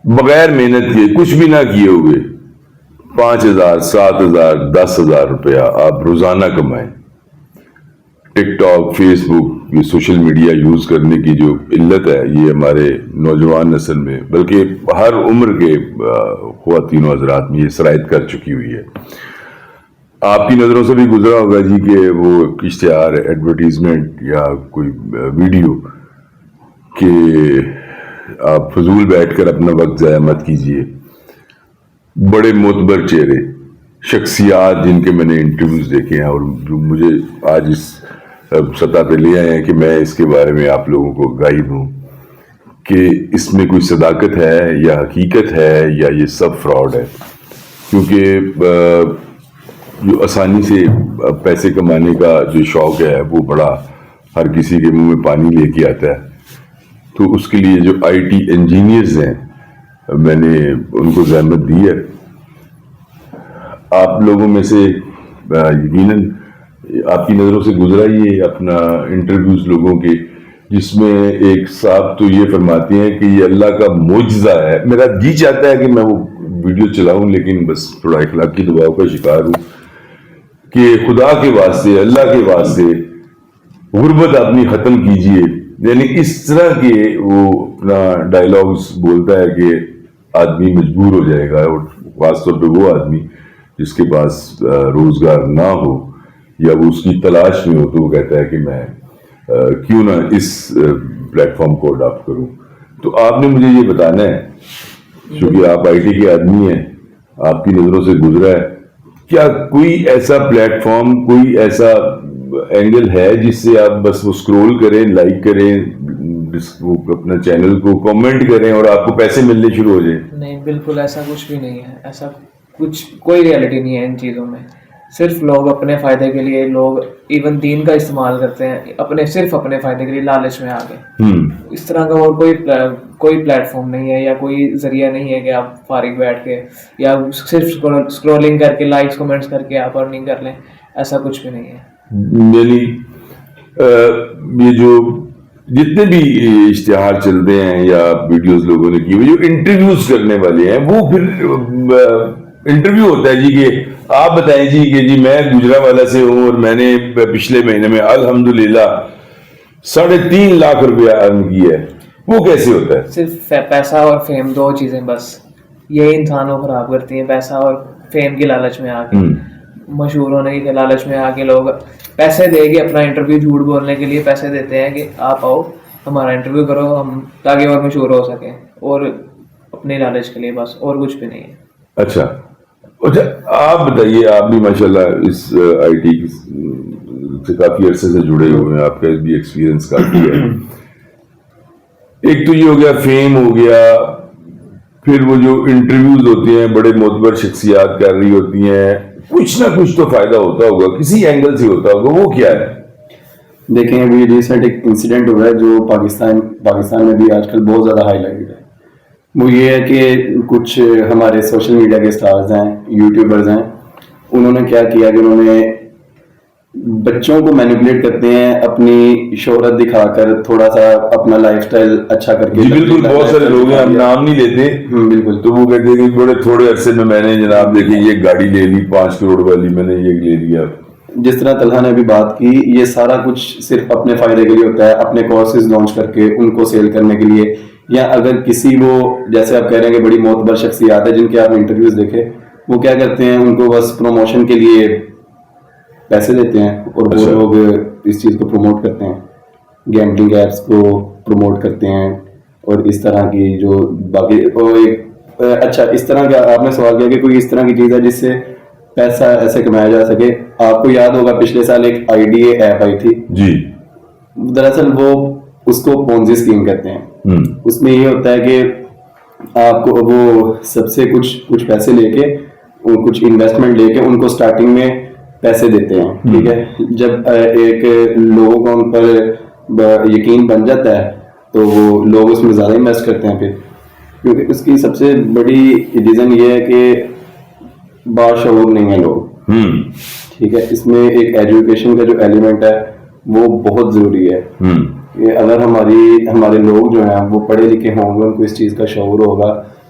بغیر محنت کے کچھ بھی نہ کیے ہوئے 5,000 7,000 10,000 روپیہ آپ روزانہ کمائیں. ٹک ٹاک، فیس بک، یہ سوشل میڈیا یوز کرنے کی جو علت ہے یہ ہمارے نوجوان نسل میں بلکہ ہر عمر کے خواتین و حضرات میں یہ سرایت کر چکی ہوئی ہے. آپ کی نظروں سے بھی گزرا ہوگا جی کہ وہ اشتہار، ایڈورٹیزمنٹ یا کوئی ویڈیو کہ آپ فضول بیٹھ کر اپنا وقت ضائع مت کیجیے. بڑے معتبر چہرے، شخصیات جن کے میں نے انٹرویوز دیکھے ہیں اور جو مجھے آج اس سطح پہ لے آئے ہیں کہ میں اس کے بارے میں آپ لوگوں کو آگاہی دوں کہ اس میں کوئی صداقت ہے یا حقیقت ہے یا یہ سب فراڈ ہے. کیونکہ جو آسانی سے پیسے کمانے کا جو شوق ہے وہ بڑا ہر کسی کے منہ میں پانی لے کے آتا ہے. تو اس کے لیے جو آئی ٹی انجینئرز ہیں میں نے ان کو زحمت دی ہے. آپ لوگوں میں سے یقیناً آپ کی نظروں سے گزرا ہی ہے اپنا انٹرویوز لوگوں کے جس میں ایک صاحب تو یہ فرماتے ہیں کہ یہ اللہ کا معجزہ ہے. میرا جی چاہتا ہے کہ میں وہ ویڈیو چلاؤں لیکن بس تھوڑا اخلاقی دباؤ کا شکار ہوں کہ خدا کے واسطے، اللہ کے واسطے غربت اپنی ختم کیجئے. یعنی اس طرح کے وہ اپنا ڈائلاگز بولتا ہے کہ آدمی مجبور ہو جائے گا. اور خاص طور پہ وہ آدمی جس کے پاس روزگار نہ ہو یا وہ اس کی تلاش میں ہو تو وہ کہتا ہے کہ میں کیوں نہ اس پلیٹ فارم کو اڈاپٹ کروں. تو آپ نے مجھے یہ بتانا ہے کیونکہ آپ آئی ٹی کے آدمی ہیں، آپ کی نظروں سے گزرا ہے، کیا کوئی ایسا پلیٹ فارم، کوئی ایسا اینگل ہے جس سے آپ بس وہ سکرول کریں، لائک کریں، اپنا چینل کو کامنٹ کریں اور آپ کو پیسے ملنے شروع ہو جائیں؟ نہیں، بالکل ایسا کچھ بھی نہیں ہے. ایسا کچھ کوئی ریئلٹی نہیں ہے ان چیزوں میں. صرف لوگ اپنے فائدے کے لیے، لوگ ایون دین کا استعمال کرتے ہیں صرف اپنے فائدے کے لیے، لالچ میں آ کے. اس طرح کا اور کوئی پلیٹ فارم نہیں ہے یا کوئی ذریعہ نہیں ہے کہ آپ فارغ بیٹھ کے یا صرف اسکرولنگ کر کے، لائکس کمنٹس کر کے آپ ارننگ کر لیں. ایسا کچھ بھی نہیں ہے. یعنی یہ جو جتنے بھی اشتہار چلتے ہیں یا ویڈیوز لوگوں نے کی ہوئی، جو انٹرویوز کرنے والے ہیں وہ پھر انٹرویو ہوتا ہے جی کہ آپ بتائیں جی کہ جی میں گجرانوالہ سے ہوں اور میں نے پچھلے مہینے میں الحمدللہ 3.5 لاکھ روپیہ ارن کیا ہے. وہ کیسے ہوتا ہے؟ صرف پیسہ اور فیم، دو چیزیں بس یہ انسانوں کو خراب کرتی ہیں. پیسہ اور فیم کی لالچ میں آ کے، مشہور ہونے کی لالچ میں آ کے لوگ پیسے دے گے. اپنا انٹرویو جھوٹ بولنے کے لیے پیسے دیتے ہیں کہ آپ آؤ ہمارا انٹرویو کرو، ہم تاکہ اور مشہور ہو سکیں، اور اپنی لالچ کے لیے بس، اور کچھ بھی نہیں ہے. اچھا آپ بتائیے، آپ بھی ماشاءاللہ اس آئی ٹی سے کافی عرصے سے جڑے ہوئے ہیں، آپ کا بھی ایکسپیرینس کافی ہے. ایک تو یہ ہو گیا، فیم ہو گیا، پھر وہ جو انٹرویوز ہوتے ہیں بڑے معتبر شخصیات کر رہی ہوتی ہیں، کچھ نہ کچھ تو فائدہ ہوتا ہوگا، کسی اینگل سے ہوتا ہوگا. وہ کیا ہے؟ دیکھیں ابھی ریسنٹ ایک انسیڈنٹ ہوا ہے جو پاکستان میں بھی آج کل بہت زیادہ ہائی لائٹ ہے. وہ یہ ہے کہ کچھ ہمارے سوشل میڈیا کے اسٹارز ہیں، یوٹیوبرز ہیں، انہوں نے کیا کیا کہ انہوں نے بچوں کو مینیپولیٹ کرتے ہیں اپنی شہرت دکھا کر، تھوڑا سا اپنا لائف سٹائل اچھا کر کے. جی بالکل، بہت سارے لوگ ہیں، ہم نام نہیں لیتے. بالکل. تو وہ کہتے ہیں کہ بڑے تھوڑے عرصے میں نے جناب دیکھیں یہ گاڑی لے لی 5 کروڑ والی، میں نے یہ لے لیا. جس طرح طلحہ نے ابھی بات کی، یہ سارا کچھ صرف اپنے فائدے کے لیے ہوتا ہے، اپنے کورسز لانچ کر کے ان کو سیل کرنے کے لیے. یا اگر کسی وہ جیسے آپ کہہ رہے ہیں کہ بڑی معتبر شخصیات ہے جن کے آپ نے انٹرویوز دیکھے، وہ کیا کرتے ہیں، ان کو بس پروموشن کے لیے پیسے دیتے ہیں اور وہ لوگ اس چیز کو پروموٹ کرتے ہیں، گیمبلنگ ایپس کو پروموٹ کرتے ہیں اور اس طرح کی جو باقی. اچھا، اس طرح کا آپ نے سوال کیا کہ کوئی اس طرح کی چیز ہے جس سے پیسہ ایسے کمایا جا سکے. آپ کو یاد ہوگا پچھلے سال ایک IDA ایپ آئی تھی جی. دراصل وہ اس کو پونزی اسکیم کہتے ہیں. اس میں یہ ہوتا ہے کہ آپ کو وہ سب سے کچھ پیسے لے کے، کچھ انویسٹمنٹ لے کے ان کو سٹارٹنگ میں پیسے دیتے ہیں. ٹھیک ہے، جب ایک لوگوں کا ان پر یقین بن جاتا ہے تو وہ لوگ اس میں زیادہ انویسٹ کرتے ہیں. پھر کیونکہ اس کی سب سے بڑی ریزن یہ ہے کہ باشعور نہیں ہے لوگ. ٹھیک ہے، اس میں ایک ایجوکیشن کا جو ایلیمنٹ ہے وہ بہت ضروری ہے. کہ اگر ہمارے لوگ جو ہیں وہ پڑھے لکھے ہوں گے، ان کو اس چیز کا شعور ہوگا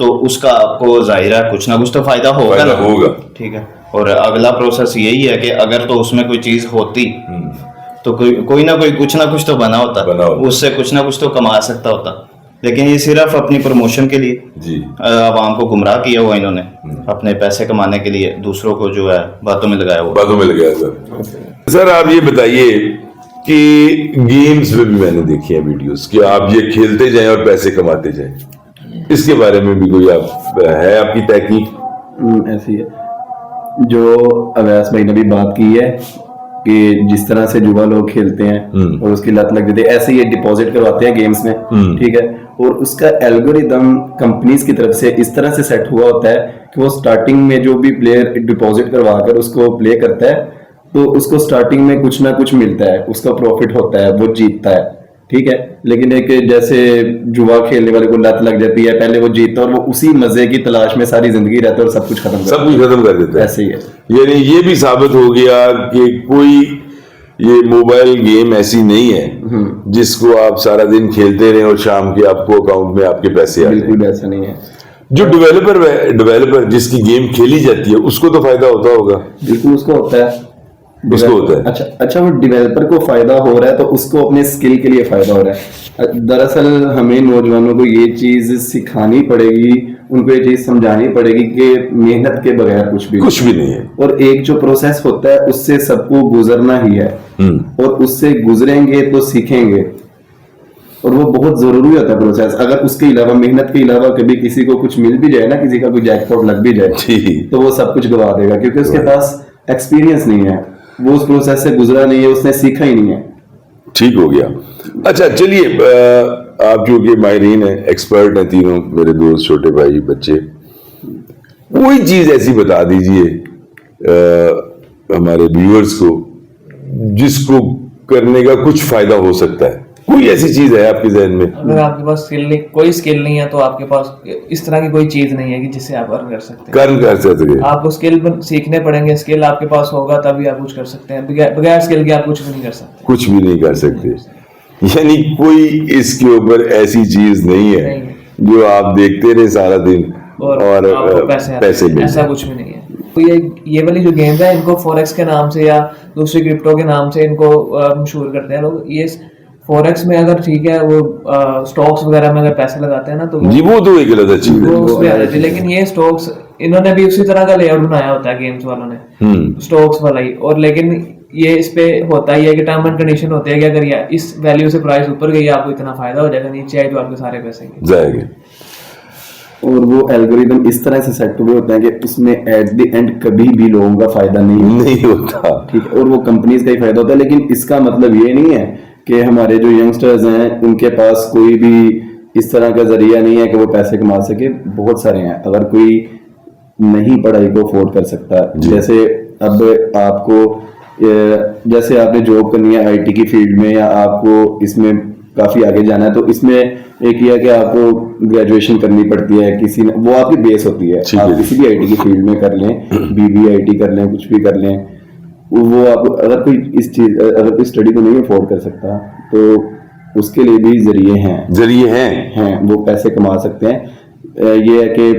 تو اس کا آپ کو ظاہر ہے کچھ نہ کچھ تو فائدہ ہوگا فائدہ نا. ہوگا. ٹھیک ہے. اور اگلا پروسیس یہی ہے کہ اگر تو اس میں کوئی چیز ہوتی تو کوئی نہ کوئی کچھ نہ کچھ تو بنا ہوتا, اس سے کچھ نہ کچھ تو کما سکتا ہوتا. لیکن یہ صرف اپنی پروموشن کے لیے جی عوام کو گمراہ کیا ہوا انہوں نے, اپنے پیسے کمانے کے لیے دوسروں کو جو ہے باتوں میں لگایا ہوا. باتوں میں لگایا سر. سر آپ یہ بتائیے کہ گیمز میں بھی میں نے دیکھی ہیں ویڈیوز کہ آپ یہ کھیلتے جائیں اور پیسے کماتے جائیں, اس کے بارے میں بھی کوئی آپ کی تحقیق؟ ایسی ہے جو اویس بھائی نے بھی بات کی ہے کہ جس طرح سے جوا لوگ کھیلتے ہیں اور اس کی لت لگ جاتی ہے, ایسے یہ ڈپازٹ کرواتے ہیں گیمز میں, ٹھیک ہے, اور اس کا الگوریدم کمپنیز کی طرف سے اس طرح سے سیٹ ہوا ہوتا ہے کہ وہ سٹارٹنگ میں جو بھی پلیئر ڈپازٹ کروا کر اس کو پلے کرتا ہے تو اس کو سٹارٹنگ میں کچھ نہ کچھ ملتا ہے, اس کا پروفٹ ہوتا ہے, وہ جیتتا ہے, ٹھیک ہے. لیکن ایک جیسے جوا کھیلنے والے کو لت لگ جاتی ہے, پہلے وہ جیتتا ہے اور وہ اسی مزے کی تلاش میں ساری زندگی رہتا ہے اور سب کچھ ختم کر دیتا ہے. ایسے ہی ہے. یعنی یہ بھی ثابت ہو گیا کہ کوئی یہ موبائل گیم ایسی نہیں ہے جس کو آپ سارا دن کھیلتے رہیں اور شام کے آپ کو اکاؤنٹ میں آپ کے پیسے آ جائیں. بالکل ایسا نہیں ہے. جو ڈیولپر جس کی گیم کھیلی جاتی ہے اس کو تو فائدہ ہوتا ہوگا. بالکل اس کو ہوتا ہے. اس کو ہوتا ہے. اچھا وہ ڈیولپر کو فائدہ ہو رہا ہے تو اس کو اپنے اسکل کے لیے فائدہ ہو رہا ہے. دراصل ہمیں نوجوانوں کو یہ چیز سکھانی پڑے گی, ان کو یہ چیز سمجھانی پڑے گی کہ محنت کے بغیر کچھ بھی نہیں ہے, اور ایک جو پروسیس ہوتا ہے اس سے سب کو گزرنا ہی ہے, اور اس سے گزریں گے تو سیکھیں گے, اور وہ بہت ضروری ہوتا ہے پروسیس. اگر اس کے علاوہ محنت کے علاوہ کبھی کسی کو کچھ مل بھی جائے نا, کسی کا کوئی جیک پاٹ لگ بھی جائے تو وہ سب کچھ گوا دے گا کیونکہ اس کے پاس ایکسپیرینس نہیں ہے, وہ اس پروسیس سے گزرا نہیں ہے, اس نے سیکھا ہی نہیں ہے. ٹھیک ہو گیا. اچھا چلیے, آپ جو کہ ماہرین ہیں, ایکسپرٹ ہیں تینوں میرے دوست, چھوٹے بھائی, بچے, کوئی چیز ایسی بتا دیجئے ہمارے ویورز کو جس کو کرنے کا کچھ فائدہ ہو سکتا ہے. کوئی ایسی چیز ہے آپ کے ذہن میں؟ اگر آپ کے پاس کوئی اسکل نہیں ہے تو آپ کے پاس اس طرح کی کوئی چیز نہیں ہے کہ جس سے آپ ارن کر سکتے ہیں. آپ کو اسکل سیکھنے پڑیں گے, اسکل آپ کے پاس ہوگا تبھی آپ کچھ کر سکتے ہیں, بغیر اسکل کے آپ کچھ بھی نہیں کر سکتے. کچھ بھی نہیں کر سکتے. یعنی کوئی اس کے اوپر ایسی چیز نہیں ہے جو آپ دیکھتے رہے سارا دن اور پیسے ملیں, ایسا کچھ بھی نہیں ہے. یہ والی جو گیمز ہیں ان کو فوریکس کے نام سے یا دوسری کرپٹو کے نام سے ان کو مشہور کرتے ہیں لوگ. یہ فوریکس میں اگر ٹھیک ہے وہ سٹاکس وغیرہ میں اگر پیسے لگاتے ہیں نا تو جی وہ تو ایک غلط چیز ہے. لیکن یہ سٹاکس انہوں نے بھی اسی طرح کا لے آؤٹ بنایا ہوتا ہے گیمز والوں نے, سٹاکس والا ہی. اور لیکن یہ اس پہ ہوتا ہی ہے کہ ٹرم اینڈ کنڈیشن ہوتے ہیں کہ اگر اس ویلیو سے پرائس اوپر گئی آپ کو اتنا فائدہ ہو جائے گا, نیچے آئے تو آپ کے سارے پیسے جائیں گے. اور وہ الگوریدم اس طرح سے سیٹ ہوئے ہوتے ہیں کہ اس میں ایٹ دی اینڈ کبھی بھی لوگوں کا فائدہ نہیں ہوتا, ٹھیک ہے, اور وہ کمپنیز کا ہی فائدہ ہوتا ہے. لیکن اس کا مطلب یہ نہیں ہے کہ ہمارے جو ینگسٹرز ہیں ان کے پاس کوئی بھی اس طرح کا ذریعہ نہیں ہے کہ وہ پیسے کما سکے. بہت سارے ہیں. اگر کوئی نہیں پڑھائی کو افورڈ کر سکتا, جیسے اب آپ کو جیسے آپ نے جاب کرنی ہے آئی ٹی کی فیلڈ میں, یا آپ کو اس میں کافی آگے جانا ہے, تو اس میں ایک یہ ہے کہ آپ کو گریجویشن کرنی پڑتی ہے, کسی نے وہ آپ کی بیس ہوتی ہے. آپ کسی بھی آئی ٹی کی فیلڈ میں کر لیں, BBIT کر لیں, کچھ بھی کر لیں, وہ آپ اگر کوئی اگر کوئی اسٹڈی کو نہیں افورڈ کر سکتا تو اس کے لیے بھی ذریعے ہیں وہ پیسے کما سکتے ہیں. یہ ہے کہ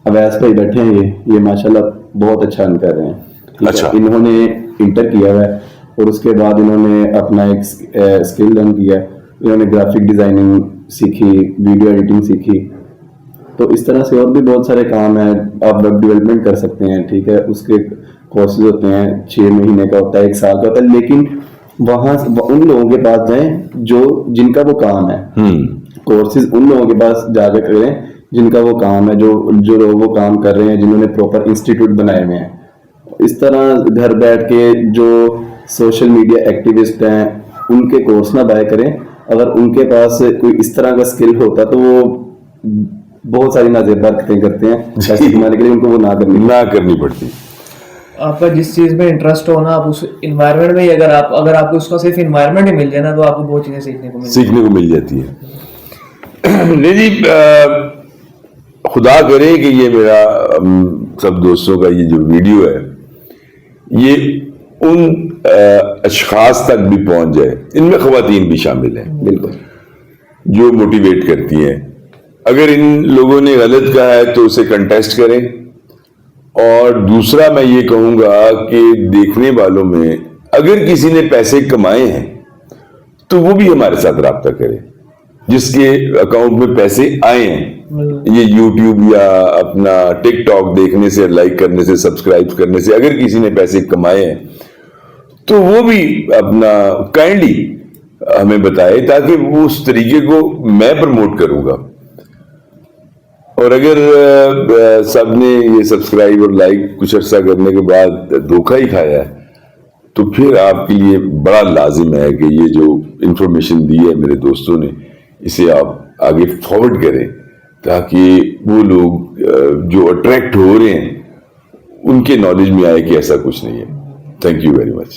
اویس بھائی بیٹھے ہیں, یہ ماشاءاللہ بہت اچھا ارن کر رہے ہیں. اچھا, انہوں نے انٹر کیا ہوا ہے اور اس کے بعد انہوں نے اپنا ایک اسکل لرن کیا. انہوں نے گرافک ڈیزائننگ سیکھی, ویڈیو ایڈیٹنگ سیکھی. تو اس طرح سے اور بھی بہت سارے کام ہیں. آپ ویب ڈیولپمنٹ کر سکتے ہیں, ٹھیک ہے, اس کے کورسز ہوتے ہیں, 6 مہینے کا ہوتا ہے, 1 سال کا ہوتا ہے. لیکن وہاں ان لوگوں کے پاس جائیں جن کا وہ کام ہے. کورسز ان لوگوں کے پاس جا کے کریں جن کا وہ کام ہے, جو لوگ وہ کام کر رہے ہیں, جنہوں نے پراپر انسٹیٹیوٹ بنائے ہوئے ہیں. اس طرح گھر بیٹھ کے جو سوشل میڈیا ایکٹیوسٹ ہیں ان کے کورس نہ بائے کریں. اگر ان کے پاس کوئی اس طرح کا اسکل ہوتا تو وہ بہت ساری نازیب حرکتیں کرتے ہیں پیسے کمانے کے لیے, ان کو وہ نہ کرنی پڑتی. آپ کا جس چیز میں انٹرسٹ ہونا, آپ اس انوائرمنٹ میں اگر آپ کو اس کا صرف انوائرمنٹ ہی مل جائے نا تو آپ کو بہت چیزیں سیکھنے کو مل جاتی ہے. نہیں جی, خدا کرے کہ یہ میرا سب دوستوں کا یہ جو ویڈیو ہے یہ ان اشخاص تک بھی پہنچ جائے, ان میں خواتین بھی شامل ہیں, بالکل, جو موٹیویٹ کرتی ہیں اگر ان لوگوں نے غلط کہا ہے تو اسے کنٹیسٹ کریں. اور دوسرا میں یہ کہوں گا کہ دیکھنے والوں میں اگر کسی نے پیسے کمائے ہیں تو وہ بھی ہمارے ساتھ رابطہ کرے, جس کے اکاؤنٹ میں پیسے آئے ہیں. یہ یوٹیوب یا اپنا ٹک ٹاک دیکھنے سے, لائک کرنے سے, سبسکرائب کرنے سے اگر کسی نے پیسے کمائے ہیں تو وہ بھی اپنا کائنڈلی ہمیں بتائے, تاکہ وہ اس طریقے کو میں پروموٹ کروں گا. اور اگر سب نے یہ سبسکرائب اور لائک کچھ عرصہ کرنے کے بعد دھوکہ ہی کھایا ہے تو پھر آپ کے لیے بڑا لازم ہے کہ یہ جو انفارمیشن دی ہے میرے دوستوں نے, اسے آپ آگے فارورڈ کریں, تاکہ وہ لوگ جو اٹریکٹ ہو رہے ہیں ان کے نالج میں آئے کہ ایسا کچھ نہیں ہے. Thank you very much.